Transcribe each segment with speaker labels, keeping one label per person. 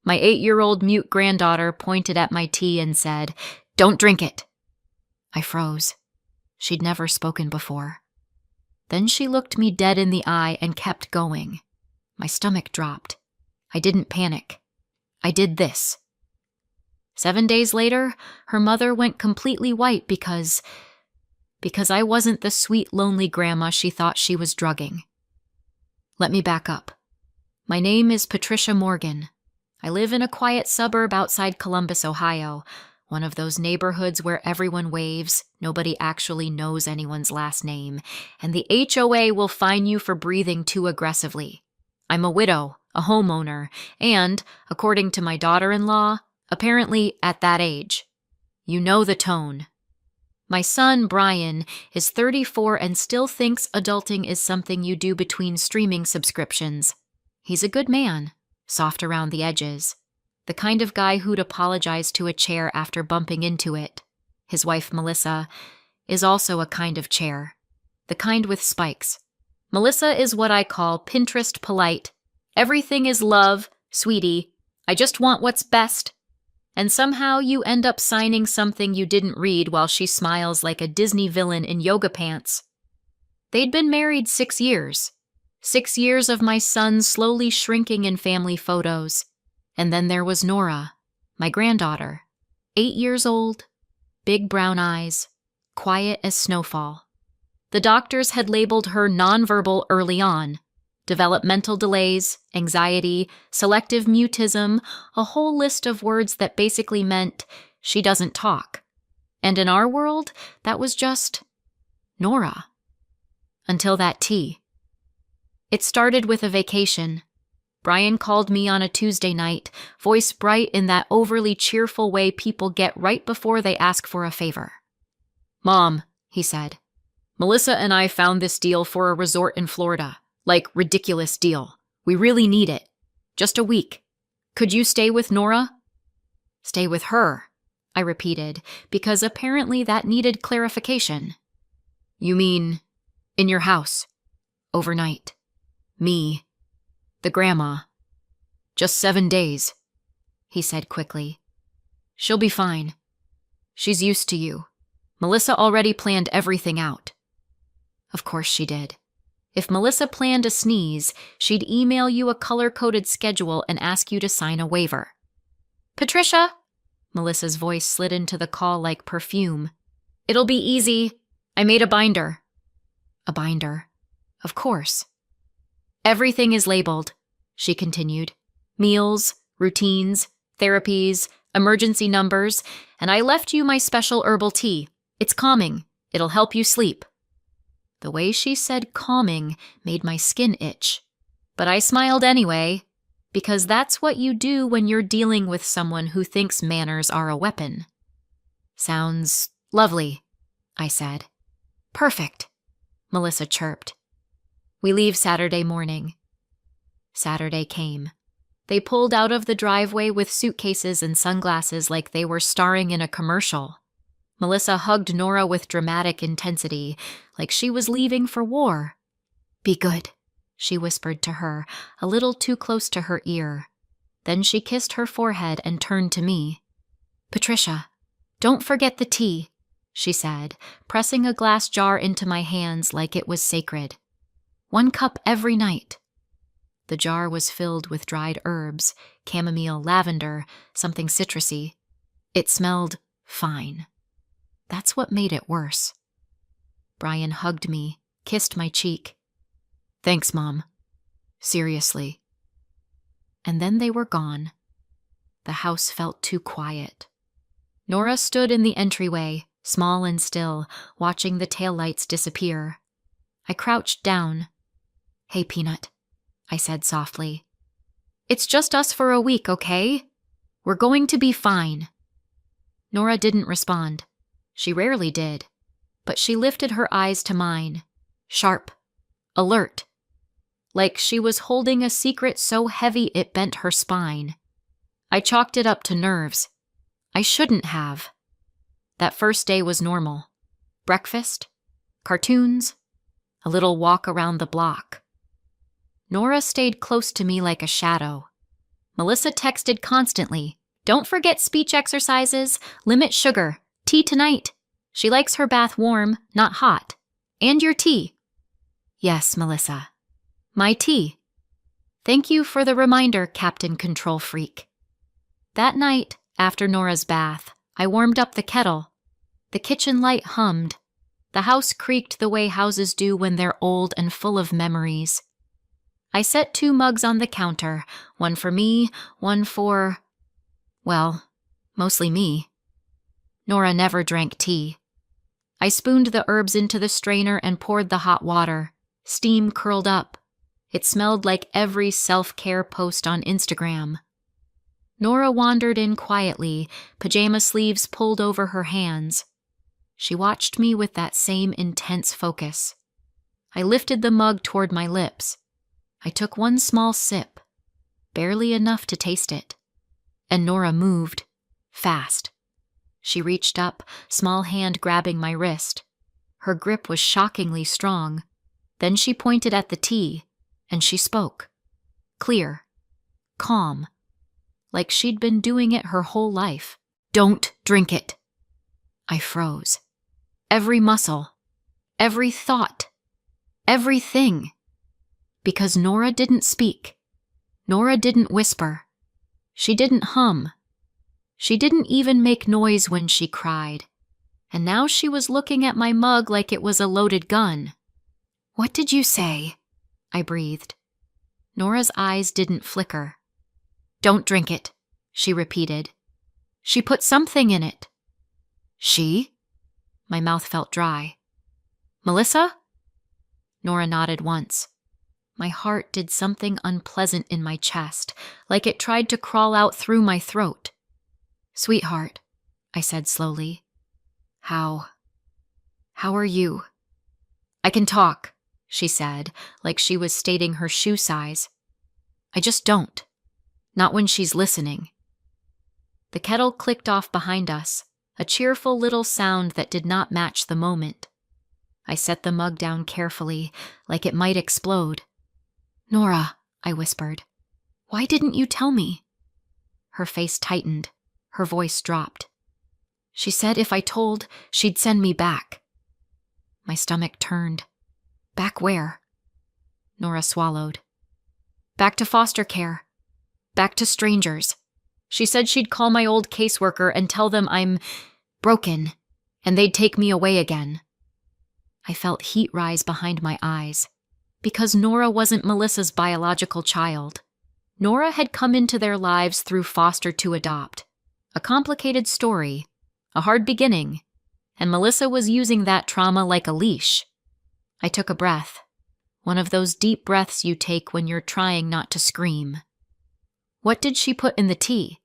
Speaker 1: My 8-year-old mute granddaughter pointed at my tea and said, "Don't drink it." I froze. She'd never spoken before. Then she looked me dead in the eye and kept going. My stomach dropped. I didn't panic. I did this. 7 days later, her mother went completely white because I wasn't the sweet, lonely grandma she thought she was drugging. Let me back up. My name is Patricia Morgan. I live in a quiet suburb outside Columbus, Ohio, one of those neighborhoods where everyone waves, nobody actually knows anyone's last name, and the HOA will fine you for breathing too aggressively. I'm a widow, a homeowner, and, according to my daughter-in-law, apparently at that age. You know the tone. My son, Brian, is 34 and still thinks adulting is something you do between streaming subscriptions. He's a good man, soft around the edges, the kind of guy who'd apologize to a chair after bumping into it. His wife, Melissa, is also a kind of chair, the kind with spikes. Melissa is what I call Pinterest polite. Everything is love, sweetie. I just want what's best. And somehow you end up signing something you didn't read while she smiles like a Disney villain in yoga pants. They'd been married 6 years. 6 years of my son slowly shrinking in family photos. And then there was Nora, my granddaughter, 8 years old, big brown eyes, quiet as snowfall. The doctors had labeled her nonverbal early on. Developmental delays, anxiety, selective mutism, a whole list of words that basically meant she doesn't talk. And in our world, that was just Nora. Until that tea. It started with a vacation. Brian called me on a Tuesday night, voice bright in that overly cheerful way people get right before they ask for a favor. "Mom," he said, "Melissa and I found this deal for a resort in Florida. Like, ridiculous deal. We really need it. Just a week. Could you stay with Nora?" "Stay with her," I repeated, because apparently that needed clarification. "You mean, in your house, overnight. Me, the grandma. Just 7 days," he said quickly. "She'll be fine. She's used to you. Melissa already planned everything out." Of course she did. If Melissa planned a sneeze, she'd email you a color-coded schedule and ask you to sign a waiver. "Patricia," Melissa's voice slid into the call like perfume. "It'll be easy. I made a binder." A binder. Of course. "Everything is labeled," she continued. "Meals, routines, therapies, emergency numbers, and I left you my special herbal tea. It's calming. It'll help you sleep." The way she said calming made my skin itch. But I smiled anyway, because that's what you do when you're dealing with someone who thinks manners are a weapon. "Sounds lovely," I said. "Perfect," Melissa chirped. "We leave Saturday morning." Saturday came. They pulled out of the driveway with suitcases and sunglasses like they were starring in a commercial. Melissa hugged Nora with dramatic intensity, like she was leaving for war. "Be good," she whispered to her, a little too close to her ear. Then she kissed her forehead and turned to me. "Patricia, don't forget the tea," she said, pressing a glass jar into my hands like it was sacred. "1 cup every night." The jar was filled with dried herbs, chamomile, lavender, something citrusy. It smelled fine. That's what made it worse. Brian hugged me, kissed my cheek. "Thanks, Mom. Seriously." And then they were gone. The house felt too quiet. Nora stood in the entryway, small and still, watching the taillights disappear. I crouched down. "Hey, Peanut," I said softly. "It's just us for a week, okay? We're going to be fine." Nora didn't respond. She rarely did, but she lifted her eyes to mine, sharp, alert, like she was holding a secret so heavy it bent her spine. I chalked it up to nerves. I shouldn't have. That first day was normal. Breakfast, cartoons, a little walk around the block. Nora stayed close to me like a shadow. Melissa texted constantly. Don't forget speech exercises. Limit sugar. Tea tonight. She likes her bath warm, not hot. And your tea. Yes, Melissa. My tea. Thank you for the reminder, Captain Control Freak. That night, after Nora's bath, I warmed up the kettle. The kitchen light hummed. The house creaked the way houses do when they're old and full of memories. I set 2 mugs on the counter, one for me, one for, well, mostly me. Nora never drank tea. I spooned the herbs into the strainer and poured the hot water. Steam curled up. It smelled like every self-care post on Instagram. Nora wandered in quietly, pajama sleeves pulled over her hands. She watched me with that same intense focus. I lifted the mug toward my lips. I took one small sip, barely enough to taste it. And Nora moved, fast. She reached up, small hand grabbing my wrist. Her grip was shockingly strong. Then she pointed at the tea, and she spoke. Clear, calm, like she'd been doing it her whole life. Don't drink it. I froze. Every muscle, every thought, everything. Because Nora didn't speak. Nora didn't whisper. She didn't hum. She didn't even make noise when she cried. And now she was looking at my mug like it was a loaded gun. What did you say? I breathed. Nora's eyes didn't flicker. Don't drink it, she repeated. She put something in it. She? My mouth felt dry. Melissa? Nora nodded once. My heart did something unpleasant in my chest, like it tried to crawl out through my throat. Sweetheart, I said slowly. How are you? I can talk, she said, like she was stating her shoe size. I just don't. Not when she's listening. The kettle clicked off behind us, a cheerful little sound that did not match the moment. I set the mug down carefully, like it might explode. Nora, I whispered, why didn't you tell me? Her face tightened. Her voice dropped. She said if I told, she'd send me back. My stomach turned. Back where? Nora swallowed. Back to foster care. Back to strangers. She said she'd call my old caseworker and tell them I'm broken, and they'd take me away again. I felt heat rise behind my eyes. Because Nora wasn't Melissa's biological child. Nora had come into their lives through foster to adopt. A complicated story, a hard beginning, and Melissa was using that trauma like a leash. I took a breath, one of those deep breaths you take when you're trying not to scream. What did she put in the tea?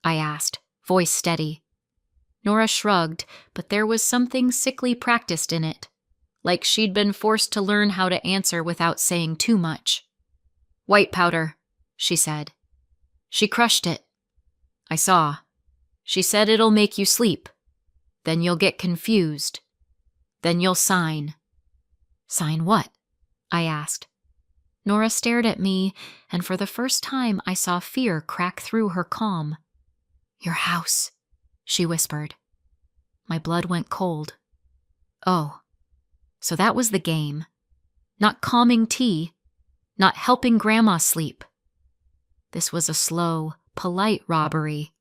Speaker 1: I asked, voice steady. Nora shrugged, but there was something sickly practiced in it, like she'd been forced to learn how to answer without saying too much. White powder, she said. She crushed it. I saw. She said it'll make you sleep. Then you'll get confused. Then you'll sign. Sign what? I asked. Nora stared at me, and for the first time I saw fear crack through her calm. Your house, she whispered. My blood went cold. Oh, so that was the game. Not calming tea, not helping Grandma sleep. This was a slow, polite robbery,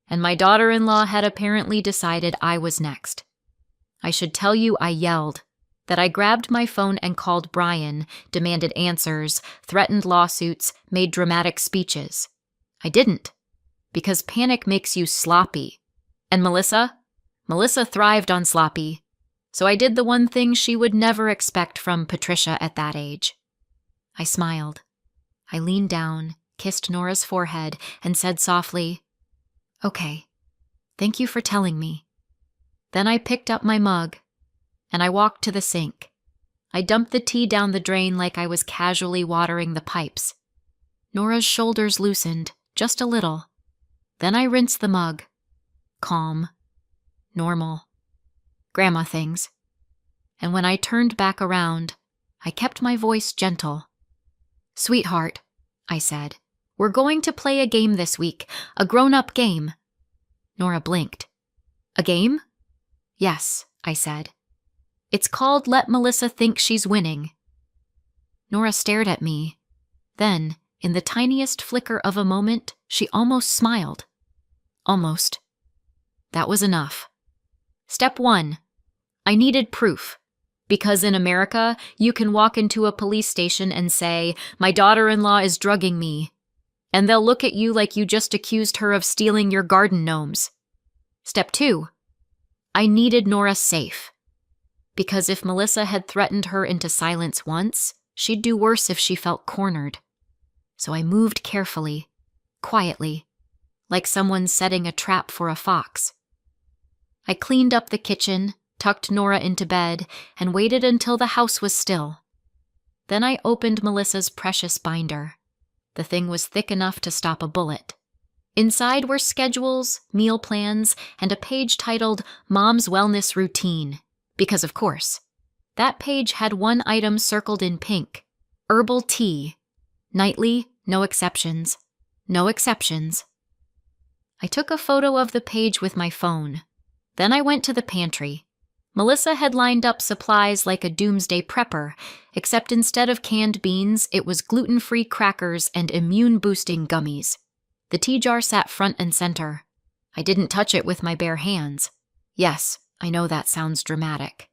Speaker 1: and my daughter-in-law had apparently decided I was next. I should tell you I yelled, that I grabbed my phone and called Brian, demanded answers, threatened lawsuits, made dramatic speeches. I didn't, because panic makes you sloppy. And Melissa thrived on sloppy. So I did the one thing she would never expect from Patricia at that age. I smiled. I leaned down, kissed Nora's forehead, and said softly, Okay, thank you for telling me. Then I picked up my mug, and I walked to the sink. I dumped the tea down the drain like I was casually watering the pipes. Nora's shoulders loosened, just a little. Then I rinsed the mug. Calm. Normal. Grandma things. And when I turned back around, I kept my voice gentle. Sweetheart, I said, We're going to play a game this week, a grown-up game. Nora blinked. A game? Yes, I said. It's called Let Melissa Think She's Winning. Nora stared at me. Then, in the tiniest flicker of a moment, she almost smiled. Almost. That was enough. Step 1. I needed proof. Because in America, you can walk into a police station and say, "My daughter-in-law is drugging me." And they'll look at you like you just accused her of stealing your garden gnomes. Step 2. I needed Nora safe. Because if Melissa had threatened her into silence once, she'd do worse if she felt cornered. So I moved carefully, quietly, like someone setting a trap for a fox. I cleaned up the kitchen, tucked Nora into bed, and waited until the house was still. Then I opened Melissa's precious binder. The thing was thick enough to stop a bullet. Inside were schedules, meal plans, and a page titled Mom's Wellness Routine. Because, of course, that page had one item circled in pink: herbal tea. Nightly, no exceptions. No exceptions. I took a photo of the page with my phone. Then I went to the pantry. Melissa had lined up supplies like a doomsday prepper, except instead of canned beans, it was gluten-free crackers and immune-boosting gummies. The tea jar sat front and center. I didn't touch it with my bare hands. Yes, I know that sounds dramatic.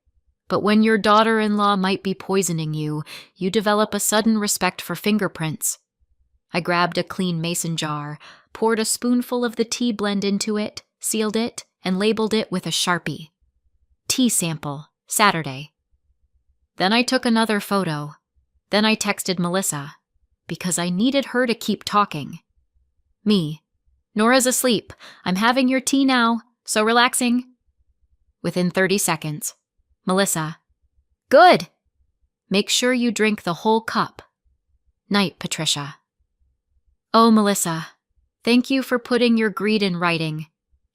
Speaker 1: But when your daughter-in-law might be poisoning you, you develop a sudden respect for fingerprints. I grabbed a clean mason jar, poured a spoonful of the tea blend into it, sealed it, and labeled it with a Sharpie. Tea sample, Saturday. Then I took another photo. Then I texted Melissa, because I needed her to keep talking. Me. Nora's asleep. I'm having your tea now. So relaxing. Within 30 seconds. Melissa. Good. Make sure you drink the whole cup. Night, Patricia. Oh, Melissa. Thank you for putting your greed in writing.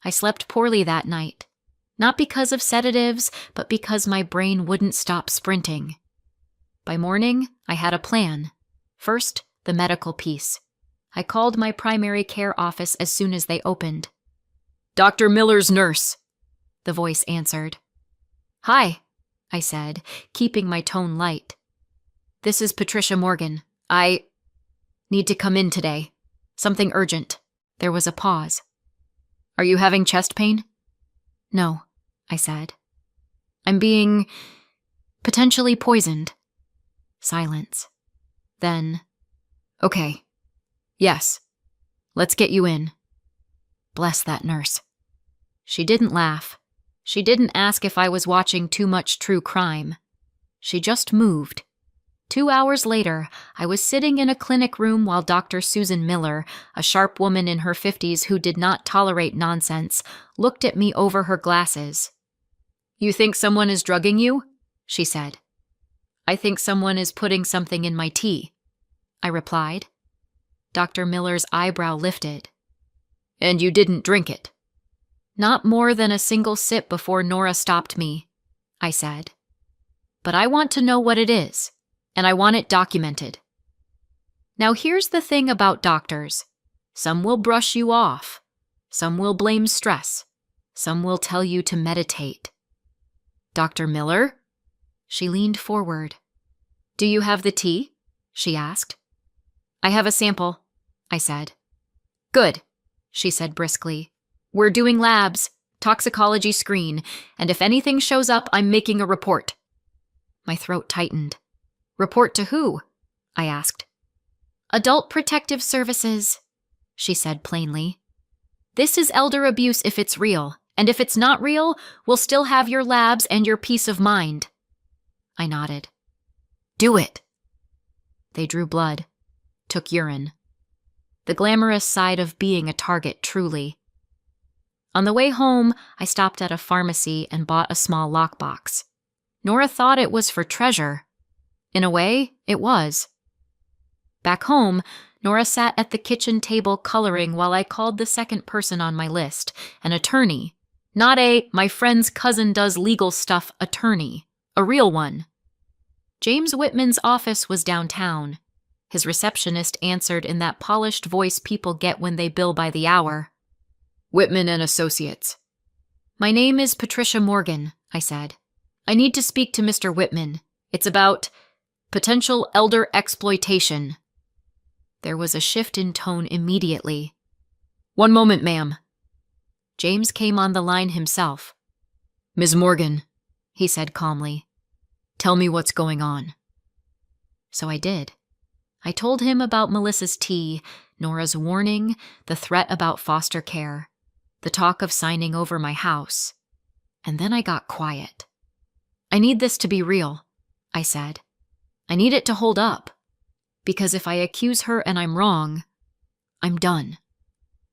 Speaker 1: I slept poorly that night. Not because of sedatives, but because my brain wouldn't stop sprinting. By morning, I had a plan. First, the medical piece. I called my primary care office as soon as they opened. Dr. Miller's nurse, the voice answered. Hi, I said, keeping my tone light. This is Patricia Morgan. I need to come in today. Something urgent. There was a pause. Are you having chest pain? No, I said. I'm being potentially poisoned. Silence. Then, okay. Yes. Let's get you in. Bless that nurse. She didn't laugh. She didn't ask if I was watching too much true crime. She just moved. 2 hours later, I was sitting in a clinic room while Dr. Susan Miller, a sharp woman in her 50s who did not tolerate nonsense, looked at me over her glasses. You think someone is drugging you? She said. I think someone is putting something in my tea, I replied. Dr. Miller's eyebrow lifted. And you didn't drink it? Not more than a single sip before Nora stopped me, I said. But I want to know what it is. And I want it documented. Now here's the thing about doctors. Some will brush you off. Some will blame stress. Some will tell you to meditate. Dr. Miller? She leaned forward. Do you have the tea? She asked. I have a sample, I said. Good, she said briskly. We're doing labs, toxicology screen, and if anything shows up, I'm making a report. My throat tightened. Report to who? I asked. Adult Protective Services, she said plainly. This is elder abuse if it's real, and if it's not real, we'll still have your labs and your peace of mind. I nodded. Do it. They drew blood, took urine. The glamorous side of being a target, truly. On the way home, I stopped at a pharmacy and bought a small lockbox. Nora thought it was for treasure. In a way, it was. Back home, Nora sat at the kitchen table coloring while I called the second person on my list, an attorney. Not a my friend's cousin does legal stuff attorney, a real one. James Whitman's office was downtown. His receptionist answered in that polished voice people get when they bill by the hour. "Whitman and Associates." "My name is Patricia Morgan," I said. "I need to speak to Mr. Whitman. It's about potential elder exploitation." There was a shift in tone immediately. "One moment, ma'am." James came on the line himself. "Ms. Morgan," he said calmly, "tell me what's going on." So I did. I told him about Melissa's tea, Nora's warning, the threat about foster care, the talk of signing over my house. And then I got quiet. "I need this to be real," I said. "I need it to hold up. Because if I accuse her and I'm wrong, I'm done.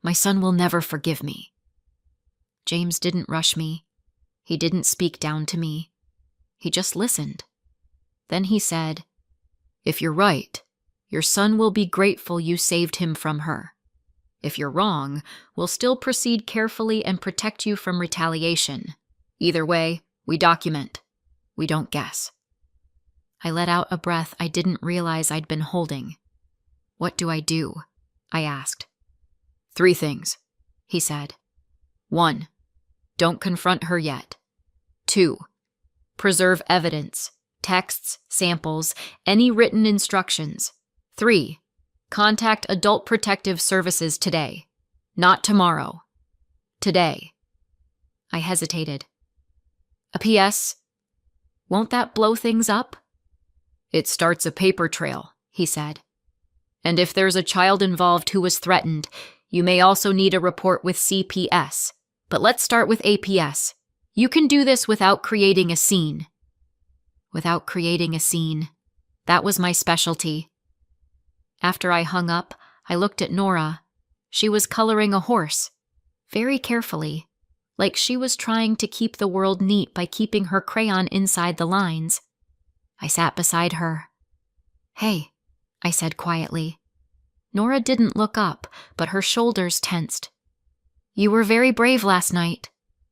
Speaker 1: My son will never forgive me." James didn't rush me. He didn't speak down to me. He just listened. Then he said, "If you're right, your son will be grateful you saved him from her. If you're wrong, we'll still proceed carefully and protect you from retaliation. Either way, we document. We don't guess." I let out a breath I didn't realize I'd been holding. "What do I do?" I asked. "3 things," he said. 1. Don't confront her yet. 2. Preserve evidence, texts, samples, any written instructions. 3. Contact Adult Protective Services today. Not tomorrow. Today. I hesitated. "A PS? Won't that blow things up?" "It starts a paper trail," he said. "And if there's a child involved who was threatened, you may also need a report with CPS. But let's start with APS. You can do this without creating a scene." Without creating a scene. That was my specialty. After I hung up, I looked at Nora. She was coloring a horse, very carefully, like she was trying to keep the world neat by keeping her crayon inside the lines. I sat beside her. "Hey," I said quietly. Nora didn't look up, but her shoulders tensed. "You were very brave last night,"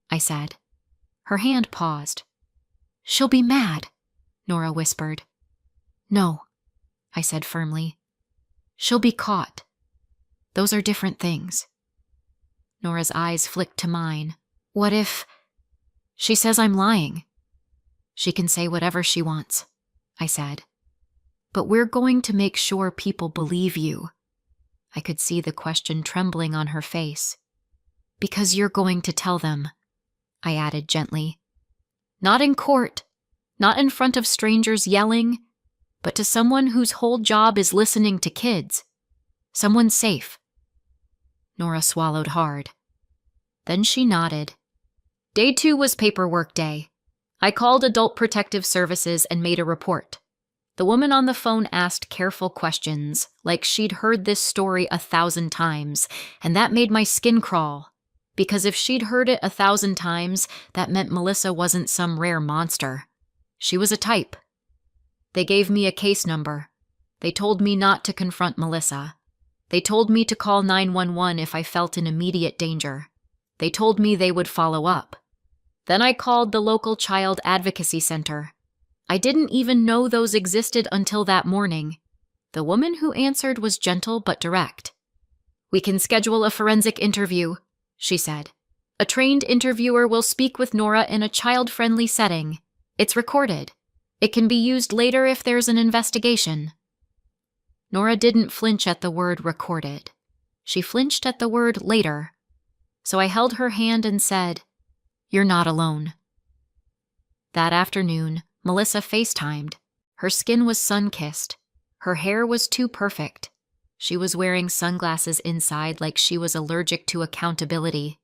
Speaker 1: I said. Her hand paused. "She'll be mad," Nora whispered. "No," I said firmly. "She'll be caught. Those are different things." Nora's eyes flicked to mine. "What if she says I'm lying?" "She can say whatever she wants," I said. "But we're going to make sure people believe you." I could see the question trembling on her face. "Because you're going to tell them," I added gently. "Not in court, not in front of strangers yelling, but to someone whose whole job is listening to kids. Someone safe." Nora swallowed hard. Then she nodded. Day 2 was paperwork day. I called Adult Protective Services and made a report. The woman on the phone asked careful questions, like she'd heard this story 1,000 times, and that made my skin crawl. Because if she'd heard it 1,000 times, that meant Melissa wasn't some rare monster. She was a type. They gave me a case number. They told me not to confront Melissa. They told me to call 911 if I felt in immediate danger. They told me they would follow up. Then I called the local child advocacy center. I didn't even know those existed until that morning. The woman who answered was gentle but direct. "We can schedule a forensic interview," she said. "A trained interviewer will speak with Nora in a child-friendly setting. It's recorded. It can be used later if there's an investigation." Nora didn't flinch at the word recorded. She flinched at the word later. So I held her hand and said, "You're not alone." That afternoon, Melissa FaceTimed. Her skin was sun-kissed. Her hair was too perfect. She was wearing sunglasses inside like she was allergic to accountability.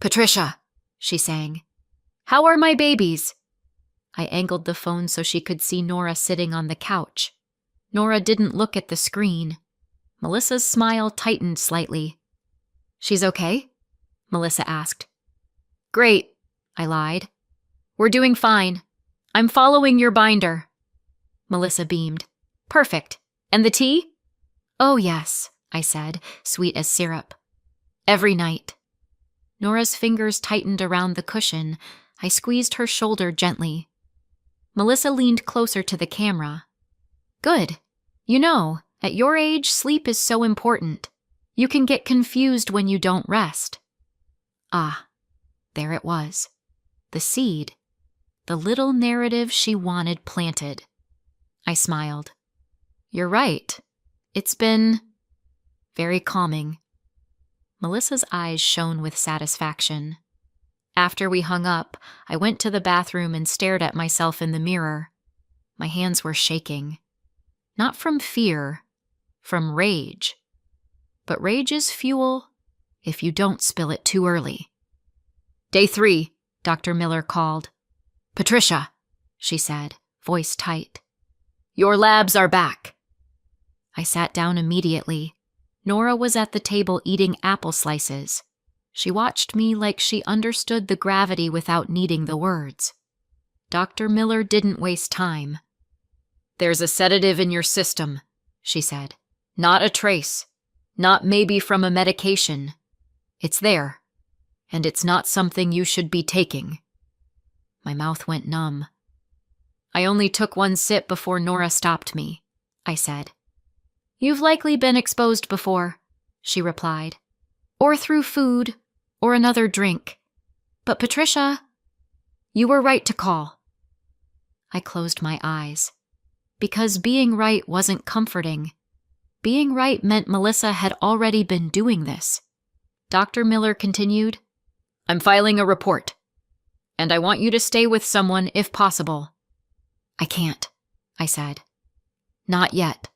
Speaker 1: "Patricia," she sang. "How are my babies?" I angled the phone so she could see Nora sitting on the couch. Nora didn't look at the screen. Melissa's smile tightened slightly. "She's okay?" Melissa asked. "Great," I lied. "We're doing fine. I'm following your binder." Melissa beamed. "Perfect. And the tea?" "Oh, yes," I said, sweet as syrup. "Every night." Nora's fingers tightened around the cushion. I squeezed her shoulder gently. Melissa leaned closer to the camera. "Good. At your age, sleep is so important. You can get confused when you don't rest. Ah, there it was. The seed. The little narrative she wanted planted. I smiled. You're right. It's been very calming. Melissa's eyes shone with satisfaction. After we hung up, I went to the bathroom and stared at myself in the mirror. My hands were shaking. Not from fear, from rage. But rage is fuel if you don't spill it too early. Day 3, Dr. Miller called. Patricia, she said, voice tight. Your labs are back. I sat down immediately. Nora was at the table eating apple slices. She watched me like she understood the gravity without needing the words. Dr. Miller didn't waste time. There's a sedative in your system, she said. Not a trace. Not maybe from a medication. It's there. And it's not something you should be taking. My mouth went numb. I only took one sip before Nora stopped me, I said. You've likely been exposed before, she replied. Or through food, or another drink. But Patricia, you were right to call. I closed my eyes. Because being right wasn't comforting. Being right meant Melissa had already been doing this. Dr. Miller continued, I'm filing a report. And I want you to stay with someone if possible. I can't, I said. Not yet.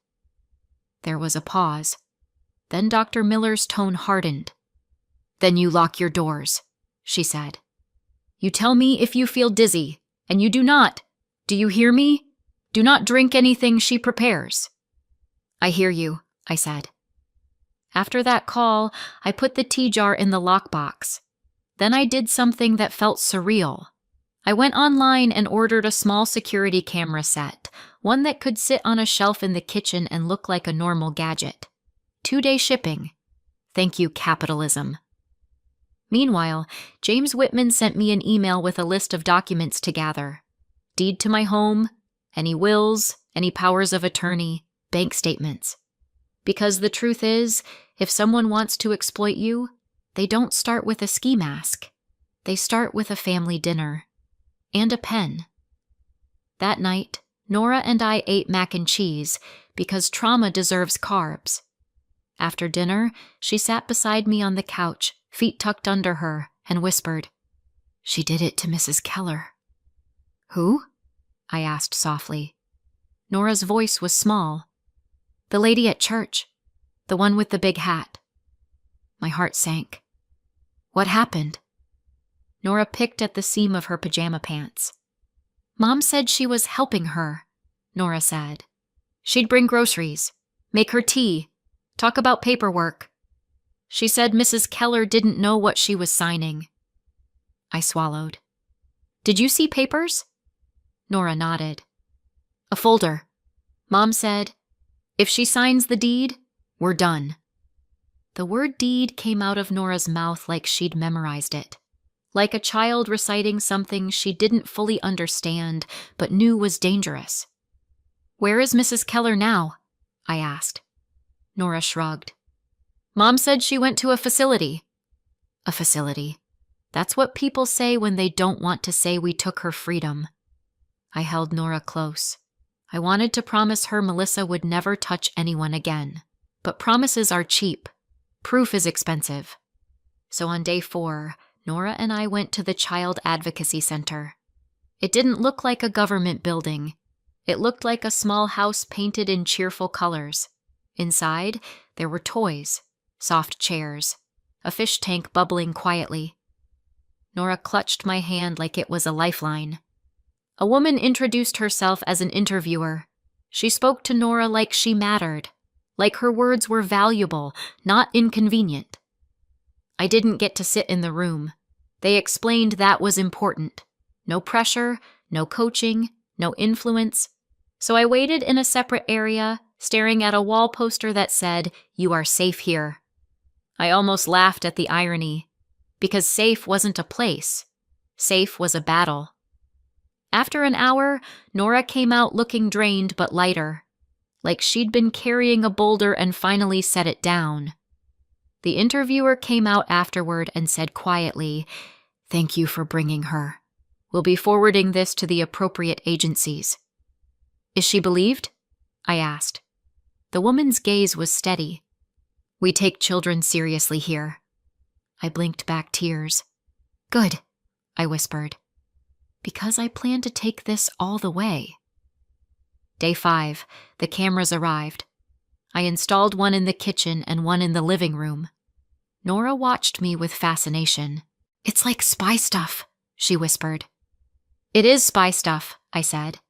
Speaker 1: There was a pause. Then Dr. Miller's tone hardened. Then you lock your doors, she said. You tell me if you feel dizzy, and you do not. Do you hear me? Do not drink anything she prepares. I hear you, I said. After that call, I put the tea jar in the lockbox. Then I did something that felt surreal. I went online and ordered a small security camera set, one that could sit on a shelf in the kitchen and look like a normal gadget. 2-day shipping. Thank you, capitalism. Meanwhile, James Whitman sent me an email with a list of documents to gather. Deed to my home, any wills, any powers of attorney, bank statements. Because the truth is, if someone wants to exploit you, they don't start with a ski mask. They start with a family dinner. And a pen. That night, Nora and I ate mac and cheese because trauma deserves carbs. After dinner, she sat beside me on the couch, feet tucked under her, and whispered, She did it to Mrs. Keller. Who? I asked softly. Nora's voice was small. The lady at church. The one with the big hat. My heart sank. What happened? Nora picked at the seam of her pajama pants. Mom said she was helping her, Nora said. She'd bring groceries, make her tea, talk about paperwork. She said Mrs. Keller didn't know what she was signing. I swallowed. Did you see papers? Nora nodded. A folder. Mom said, if she signs the deed, we're done. The word deed came out of Nora's mouth like she'd memorized it. Like a child reciting something she didn't fully understand but knew was dangerous. Where is Mrs. Keller now? I asked. Nora shrugged. Mom said she went to a facility. A facility. That's what people say when they don't want to say we took her freedom. I held Nora close. I wanted to promise her Melissa would never touch anyone again. But promises are cheap. Proof is expensive. So on day 4, Nora and I went to the Child Advocacy Center. It didn't look like a government building. It looked like a small house painted in cheerful colors. Inside, there were toys, soft chairs, a fish tank bubbling quietly. Nora clutched my hand like it was a lifeline. A woman introduced herself as an interviewer. She spoke to Nora like she mattered, like her words were valuable, not inconvenient. I didn't get to sit in the room. They explained that was important. No pressure, no coaching, no influence. So I waited in a separate area, staring at a wall poster that said, "You are safe here." I almost laughed at the irony, because safe wasn't a place. Safe was a battle. After an hour, Nora came out looking drained but lighter. like she'd been carrying a boulder and finally set it down. The interviewer came out afterward and said quietly, "Thank you for bringing her. We'll be forwarding this to the appropriate agencies." "Is she believed?" I asked. The woman's gaze was steady. "We take children seriously here." I blinked back tears. "Good," I whispered, "because I plan to take this all the way." Day 5, the cameras arrived. I installed one in the kitchen and one in the living room. Nora watched me with fascination. "It's like spy stuff," she whispered. "It is spy stuff," I said.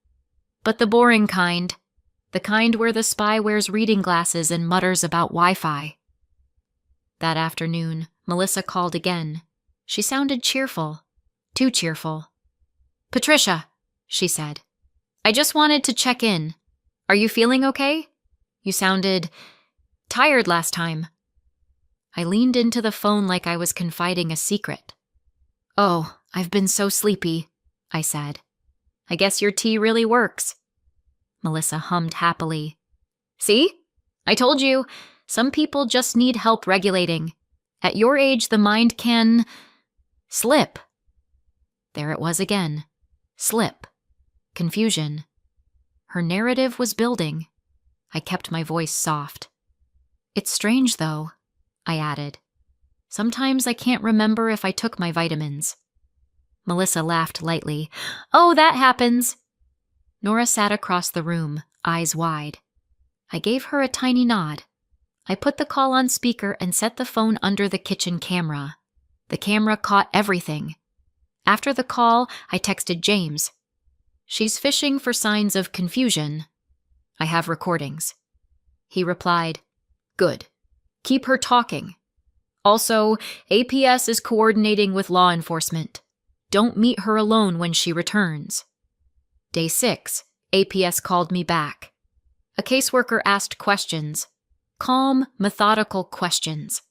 Speaker 1: "But the boring kind. The kind where the spy wears reading glasses and mutters about Wi-Fi." That afternoon, Melissa called again. She sounded cheerful. Too cheerful. "Patricia," she said, "I just wanted to check in. Are you feeling okay? You sounded tired last time." I leaned into the phone like I was confiding a secret. "Oh, I've been so sleepy," I said. "I guess your tea really works." Melissa hummed happily. "See? I told you, some people just need help regulating. At your age, the mind can slip." There it was again. Slip. Confusion. Her narrative was building. I kept my voice soft. "It's strange, though," I added. "Sometimes I can't remember if I took my vitamins." Melissa laughed lightly. "Oh, that happens." Nora sat across the room, eyes wide. I gave her a tiny nod. I put the call on speaker and set the phone under the kitchen camera. The camera caught everything. After the call, I texted James. "She's fishing for signs of confusion. I have recordings." He replied, "Good. Keep her talking. Also, APS is coordinating with law enforcement. Don't meet her alone when she returns." Day 6, APS called me back. A caseworker asked questions. Calm, methodical questions.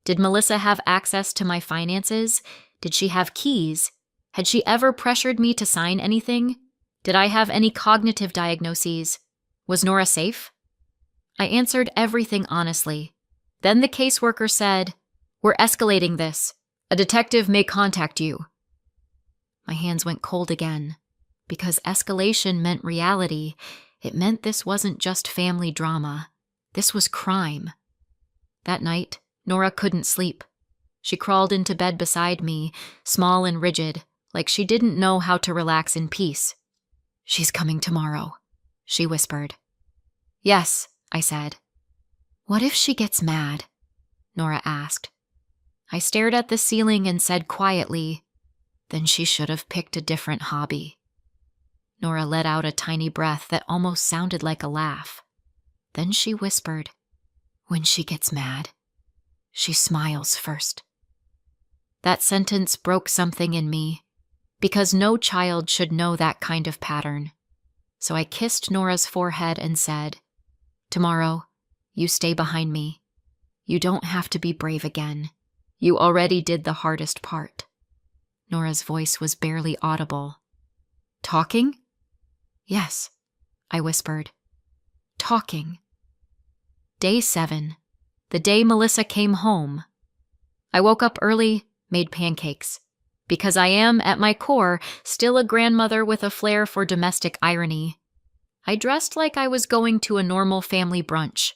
Speaker 1: Did Melissa have access to my finances? Did she have keys? Had she ever pressured me to sign anything? Did I have any cognitive diagnoses? Was Nora safe? I answered everything honestly. Then the caseworker said, "We're escalating this. A detective may contact you." My hands went cold again. Because escalation meant reality, it meant this wasn't just family drama. This was crime. That night, Nora couldn't sleep. She crawled into bed beside me, small and rigid, like she didn't know how to relax in peace. "She's coming tomorrow," she whispered. "Yes," I said. "What if she gets mad?" Nora asked. I stared at the ceiling and said quietly, "Then she should have picked a different hobby." Nora let out a tiny breath that almost sounded like a laugh. Then she whispered, "When she gets mad, she smiles first." That sentence broke something in me, because no child should know that kind of pattern. So I kissed Nora's forehead and said, "Tomorrow, you stay behind me. You don't have to be brave again. You already did the hardest part." Nora's voice was barely audible. "Talking?" "Yes," I whispered. "Talking." Day 7, the day Melissa came home. I woke up early, made pancakes, because I am, at my core, still a grandmother with a flair for domestic irony. I dressed like I was going to a normal family brunch,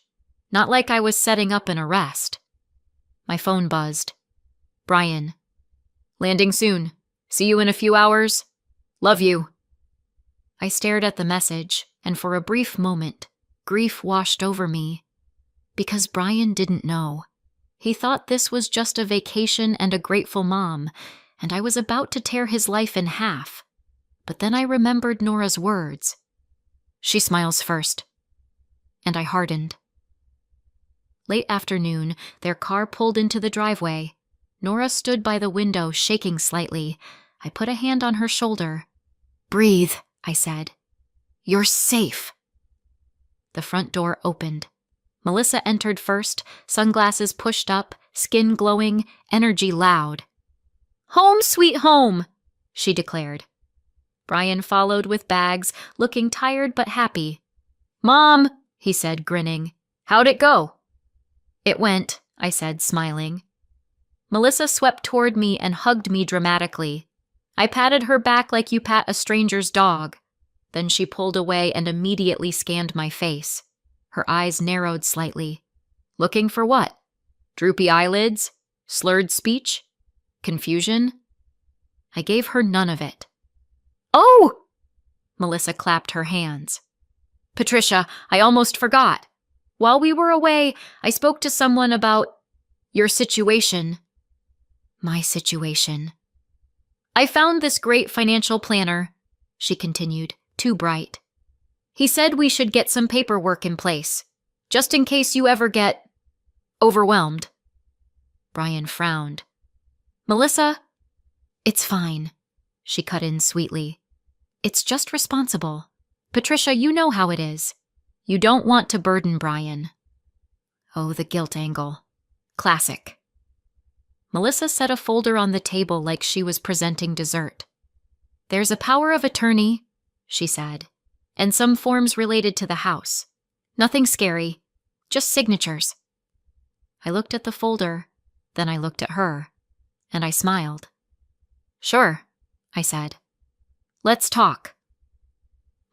Speaker 1: not like I was setting up an arrest. My phone buzzed. "Brian. Landing soon. See you in a few hours. Love you." I stared at the message, and for a brief moment, grief washed over me. Because Brian didn't know. He thought this was just a vacation and a grateful mom, and I was about to tear his life in half. But then I remembered Nora's words. "She smiles first." And I hardened. Late afternoon, their car pulled into the driveway. Nora stood by the window, shaking slightly. I put a hand on her shoulder. "Breathe," I said. "You're safe." The front door opened. Melissa entered first, sunglasses pushed up, skin glowing, energy loud. "Home, sweet home," she declared. Brian followed with bags, looking tired but happy. "Mom," he said, grinning. How'd it go? It went, I said, smiling. Melissa swept toward me and hugged me dramatically. I patted her back like you pat a stranger's dog. Then she pulled away and immediately scanned my face. Her eyes narrowed slightly. Looking for what? Droopy eyelids? Slurred speech? Confusion? I gave her none of it. Oh! Melissa clapped her hands. Patricia, I almost forgot. While we were away, I spoke to someone about your situation. My situation. I found this great financial planner, she continued, too bright. He said we should get some paperwork in place, just in case you ever get overwhelmed. Brian frowned. Melissa, it's fine, she cut in sweetly. It's just responsible. Patricia, you know how it is. You don't want to burden Brian. Oh, the guilt angle. Classic. Melissa set a folder on the table like she was presenting dessert. There's a power of attorney, she said, and some forms related to the house. Nothing scary, just signatures. I looked at the folder, then I looked at her, and I smiled. Sure, I said. Let's talk.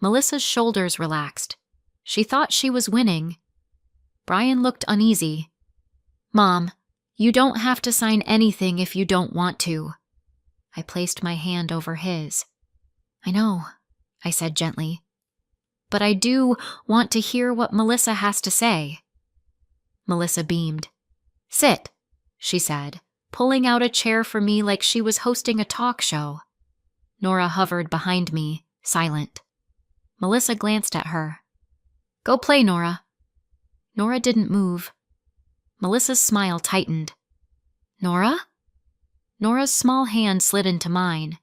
Speaker 1: Melissa's shoulders relaxed. She thought she was winning. Brian looked uneasy. Mom, you don't have to sign anything if you don't want to. I placed my hand over his. I know, I said gently. But I do want to hear what Melissa has to say. Melissa beamed. Sit, she said, pulling out a chair for me like she was hosting a talk show. Nora hovered behind me, silent. Melissa glanced at her. Go play, Nora. Nora didn't move. Melissa's smile tightened. Nora? Nora's small hand slid into mine.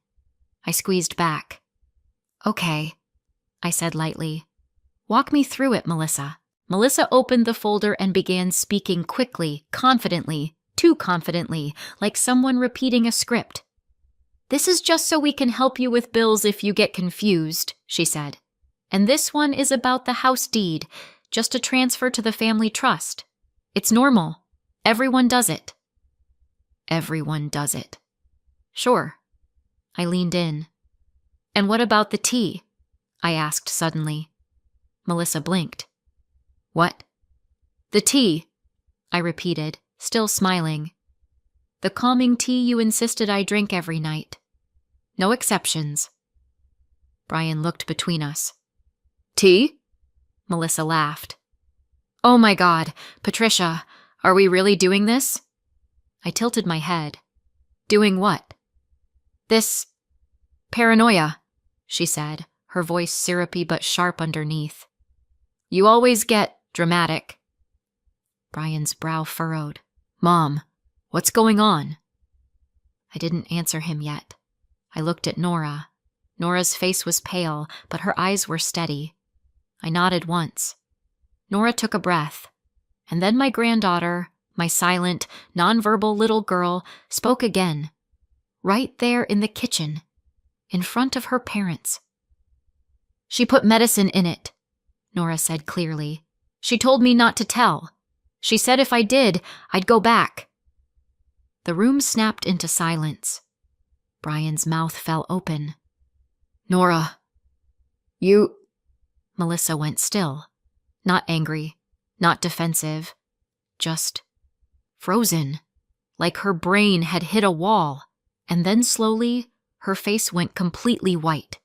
Speaker 1: I squeezed back. Okay, I said lightly. Walk me through it, Melissa. Melissa opened the folder and began speaking quickly, confidently, too confidently, like someone repeating a script. This is just so we can help you with bills if you get confused, she said. And this one is about the house deed, just a transfer to the family trust. It's normal. Everyone does it. Everyone does it. Sure. I leaned in. And what about the tea? I asked suddenly. Melissa blinked. What? The tea, I repeated, still smiling. The calming tea you insisted I drink every night. No exceptions. Brian looked between us. Tea? Melissa laughed. Oh my God, Patricia, are we really doing this? I tilted my head. Doing what? This paranoia, she said, her voice syrupy but sharp underneath. You always get dramatic. Brian's brow furrowed. Mom, what's going on? I didn't answer him yet. I looked at Nora. Nora's face was pale, but her eyes were steady. I nodded once. Nora took a breath, and then my granddaughter, my silent, nonverbal little girl, spoke again, right there in the kitchen, in front of her parents. She put medicine in it, Nora said clearly. She told me not to tell. She said if I did, I'd go back. The room snapped into silence. Brian's mouth fell open. Nora, you... Melissa went still. Not angry, not defensive, just frozen, like her brain had hit a wall. And then slowly, her face went completely white,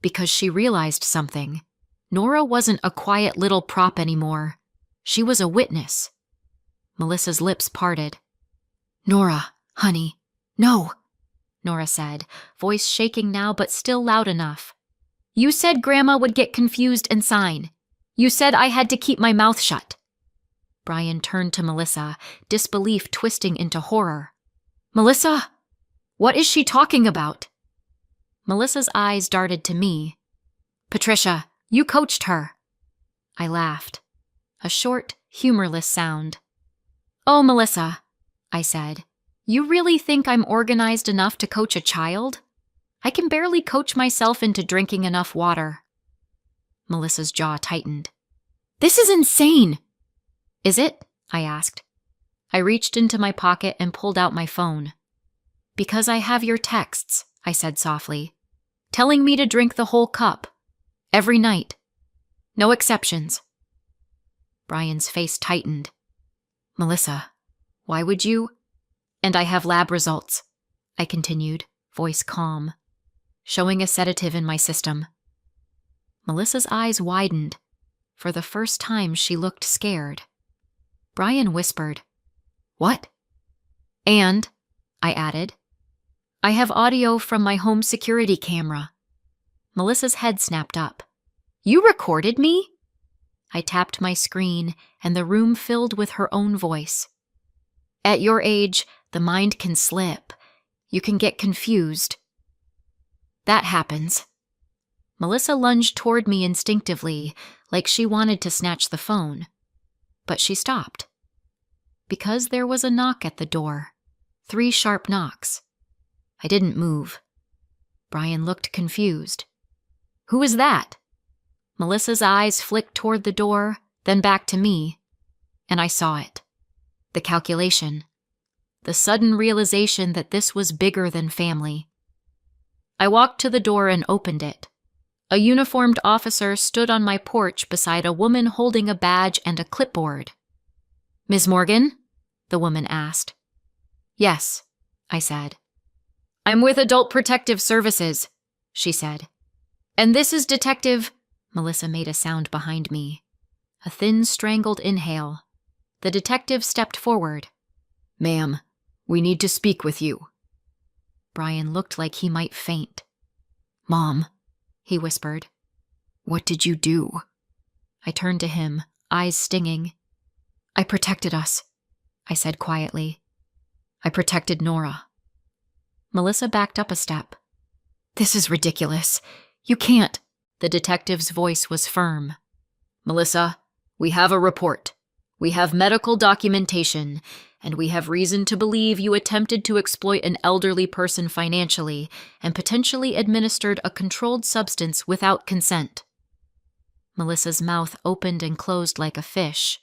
Speaker 1: because she realized something. Nora wasn't a quiet little prop anymore. She was a witness. Melissa's lips parted. Nora, honey, no, Nora said, voice shaking now but still loud enough. You said Grandma would get confused and sign. You said I had to keep my mouth shut. Brian turned to Melissa, disbelief twisting into horror. Melissa, what is she talking about? Melissa's eyes darted to me. Patricia, you coached her. I laughed. A short, humorless sound. Oh, Melissa, I said, you really think I'm organized enough to coach a child? I can barely coach myself into drinking enough water. Melissa's jaw tightened. This is insane. Is it? I asked. I reached into my pocket and pulled out my phone. Because I have your texts, I said softly, telling me to drink the whole cup. Every night. No exceptions. Brian's face tightened. Melissa, why would you? And I have lab results, I continued, voice calm, showing a sedative in my system. Melissa's eyes widened. For the first time, she looked scared. Brian whispered, What? And, I added, I have audio from my home security camera. Melissa's head snapped up. You recorded me? I tapped my screen, and the room filled with her own voice. At your age, the mind can slip. You can get confused. That happens. Melissa lunged toward me instinctively, like she wanted to snatch the phone. But she stopped. Because there was a knock at the door. 3 sharp knocks. I didn't move. Brian looked confused. Who is that? Melissa's eyes flicked toward the door, then back to me, and I saw it. The calculation. The sudden realization that this was bigger than family. I walked to the door and opened it. A uniformed officer stood on my porch beside a woman holding a badge and a clipboard. Ms. Morgan? The woman asked. Yes, I said. I'm with Adult Protective Services, she said. And this is Detective... Melissa made a sound behind me. A thin, strangled inhale. The detective stepped forward. Ma'am, we need to speak with you. Brian looked like he might faint. Mom, he whispered. What did you do? I turned to him, eyes stinging. I protected us, I said quietly. I protected Nora. Melissa backed up a step. This is ridiculous. You can't. The detective's voice was firm. Melissa, we have a report. We have medical documentation, and we have reason to believe you attempted to exploit an elderly person financially and potentially administered a controlled substance without consent. Melissa's mouth opened and closed like a fish.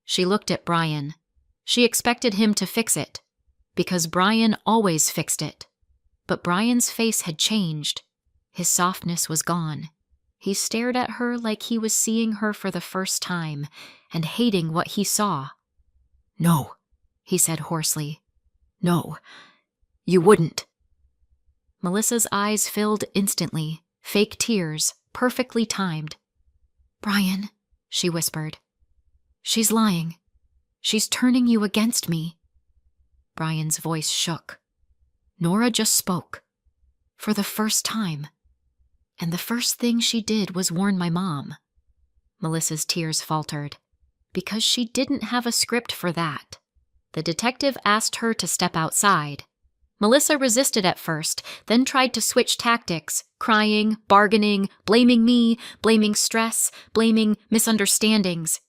Speaker 1: She looked at Brian. She expected him to fix it, because Brian always fixed it. But Brian's face had changed. His softness was gone. He stared at her like he was seeing her for the first time and hating what he saw. No, he said hoarsely. No, you wouldn't. Melissa's eyes filled instantly, fake tears, perfectly timed. Brian, she whispered. She's lying. She's turning you against me. Brian's voice shook. Nora just spoke. For the first time. And the first thing she did was warn my mom. Melissa's tears faltered. Because she didn't have a script for that. The detective asked her to step outside. Melissa resisted at first, then tried to switch tactics, crying, bargaining, blaming me, blaming stress, blaming misunderstandings.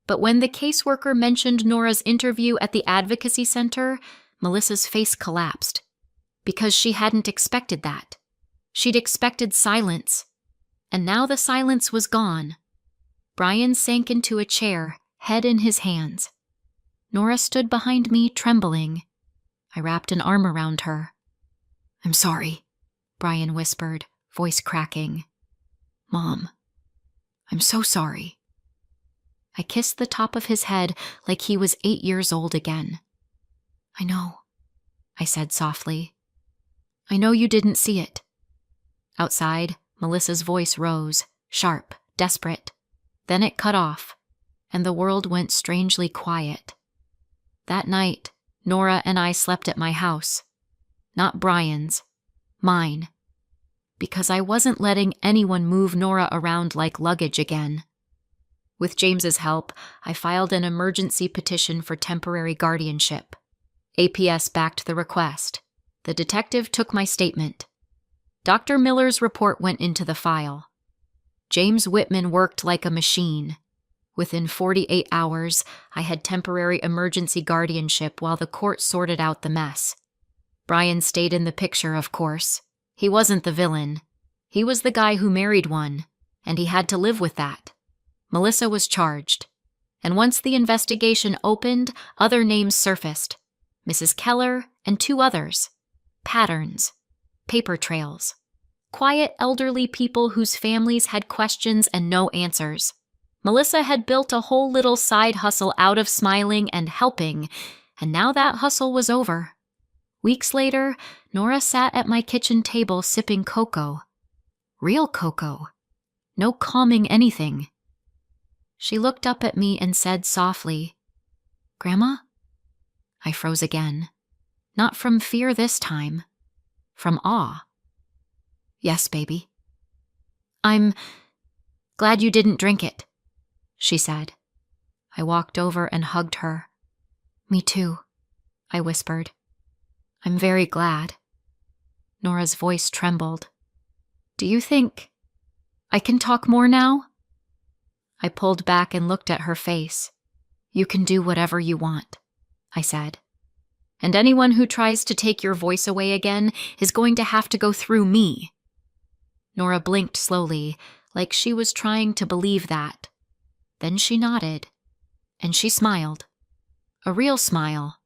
Speaker 1: But when the caseworker mentioned Nora's interview at the advocacy center, Melissa's face collapsed. Because she hadn't expected that. She'd expected silence. And now the silence was gone. Brian sank into a chair, head in his hands. Nora stood behind me, trembling. I wrapped an arm around her. I'm sorry, Brian whispered, voice cracking. Mom, I'm so sorry. I kissed the top of his head like he was 8 years old again. I know, I said softly. I know you didn't see it. Outside, Melissa's voice rose, sharp, desperate. Then it cut off, and the world went strangely quiet. That night, Nora and I slept at my house. Not Brian's, mine. Because I wasn't letting anyone move Nora around like luggage again. With James's help, I filed an emergency petition for temporary guardianship. APS backed the request. The detective took my statement. Dr. Miller's report went into the file. James Whitman worked like a machine. Within 48 hours, I had temporary emergency guardianship while the court sorted out the mess. Brian stayed in the picture, of course. He wasn't the villain. He was the guy who married one, and he had to live with that. Melissa was charged. And once the investigation opened, other names surfaced. Mrs. Keller and 2 others. Patterns. Paper trails. Quiet elderly people whose families had questions and no answers. Melissa had built a whole little side hustle out of smiling and helping, and now that hustle was over. Weeks later, Nora sat at my kitchen table sipping cocoa. Real cocoa. No calming anything. She looked up at me and said softly, "Grandma?" I froze again. Not from fear this time. From awe. "Yes, baby." "I'm glad you didn't drink it," she said. I walked over and hugged her. "Me too," I whispered. "I'm very glad." Nora's voice trembled. "Do you think I can talk more now?" I pulled back and looked at her face. "You can do whatever you want," I said. "And anyone who tries to take your voice away again is going to have to go through me." Nora blinked slowly, like she was trying to believe that. Then she nodded, and she smiled. A real smile.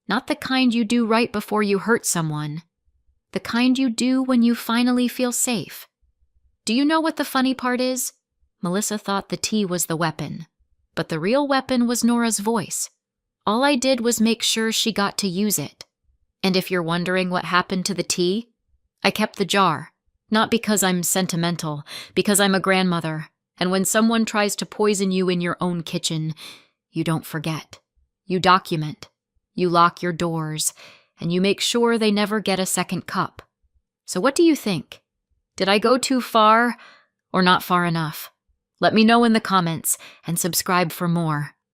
Speaker 1: Not the kind you do right before you hurt someone. The kind you do when you finally feel safe. Do you know what the funny part is? Melissa thought the tea was the weapon, but the real weapon was Nora's voice. All I did was make sure she got to use it. And if you're wondering what happened to the tea, I kept the jar. Not because I'm sentimental, because I'm a grandmother, and when someone tries to poison you in your own kitchen, you don't forget. You document. You lock your doors, and you make sure they never get a second cup. So what do you think? Did I go too far or not far enough? Let me know in the comments and subscribe for more.